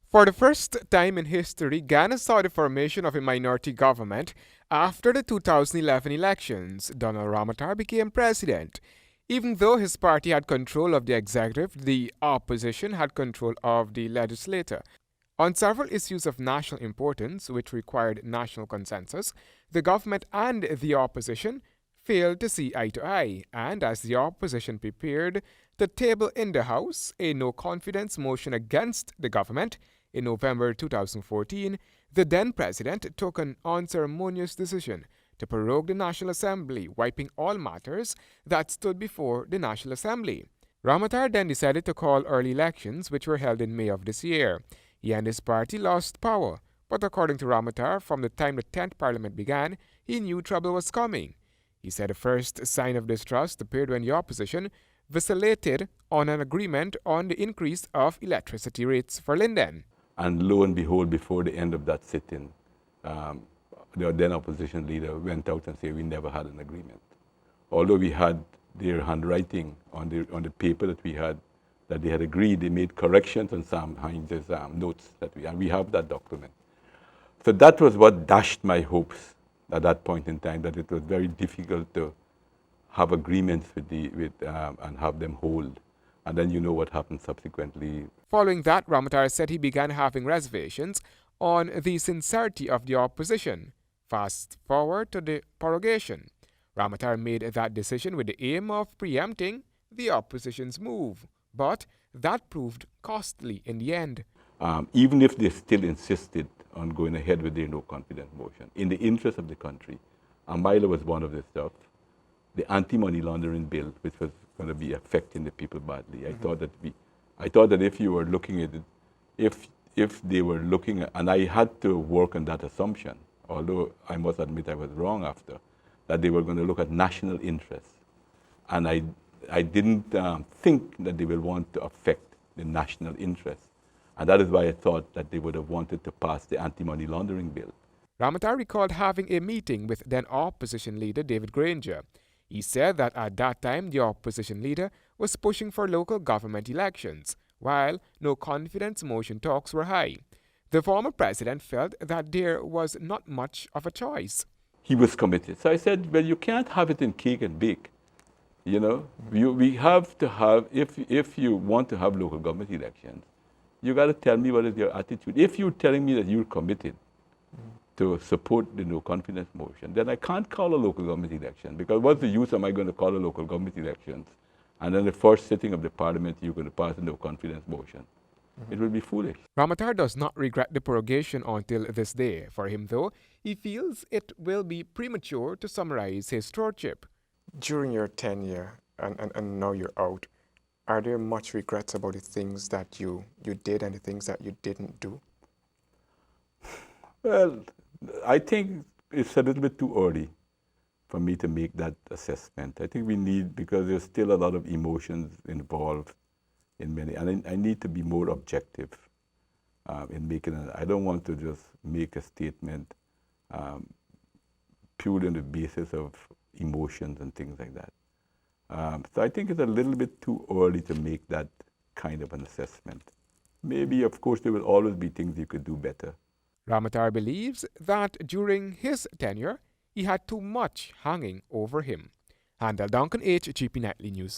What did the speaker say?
For the first time in history, Ghana saw the formation of a minority government after the 2011 elections. Donald Ramotar became president. Even though his party had control of the executive, the opposition had control of the legislature. On several issues of national importance, which required national consensus, the government and the opposition failed to see eye to eye, and as the opposition prepared to table in the House a no confidence motion against the government in November 2014, the then president took an unceremonious decision to prorogue the National Assembly, wiping all matters that stood before the National Assembly. Ramotar then decided to call early elections, which were held in May of this year. He and his party lost power, but according to Ramotar, from the time the 10th Parliament began, he knew trouble was coming. He said the first sign of distrust appeared when the opposition vacillated on an agreement on the increase of electricity rates for Linden. And lo and behold, before the end of that sitting, the then opposition leader went out and said we never had an agreement. Although we had their handwriting on the paper that we had, that they had agreed, they made corrections on Sam Hines' notes, and we have that document. So that was what dashed my hopes at that point in time, that it was very difficult to have agreements and have them hold. And then you know what happened subsequently. Following that, Ramotar said he began having reservations on the sincerity of the opposition. Fast forward to the prorogation. Ramotar made that decision with the aim of preempting the opposition's move, but that proved costly in the end. Even if they still insisted on going ahead with their no confidence motion, in the interest of the country, and Milo was one of the stuff, the anti-money laundering bill, which was going to be affecting the people badly. Mm-hmm. I thought that if you were looking at it, if they were looking at, and I had to work on that assumption, although I must admit I was wrong after, that they were going to look at national interests. And I didn't think that they will want to affect the national interest. And that is why I thought that they would have wanted to pass the anti-money laundering bill. Ramotar recalled having a meeting with then opposition leader David Granger. He said that at that time the opposition leader was pushing for local government elections, while no confidence motion talks were high. The former president felt that there was not much of a choice. He was committed. So I said, well, you can't have it in cake and bake. You know, we have to have, if you want to have local government elections, you got to tell me what is your attitude. If you're telling me that you're committed to support the no confidence motion, then I can't call a local government election, because what's the use am I going to call a local government elections and then the first sitting of the parliament you're going to pass a no confidence motion? It will be foolish. Ramotar does not regret the prorogation until this day. For him, though, he feels it will be premature to summarize his stewardship. During your tenure and now you're out, are there much regrets about the things that you did and the things that you didn't do? Well, I think it's a little bit too early for me to make that assessment. I think we need, because there's still a lot of emotions involved in many, and I need to be more objective in making it. I don't want to just make a statement purely on the basis of emotions and things like that. So I think it's a little bit too early to make that kind of an assessment. Maybe, of course, there will always be things you could do better. Ramotar believes that during his tenure, he had too much hanging over him. Handel Duncan, HGP Nightly News.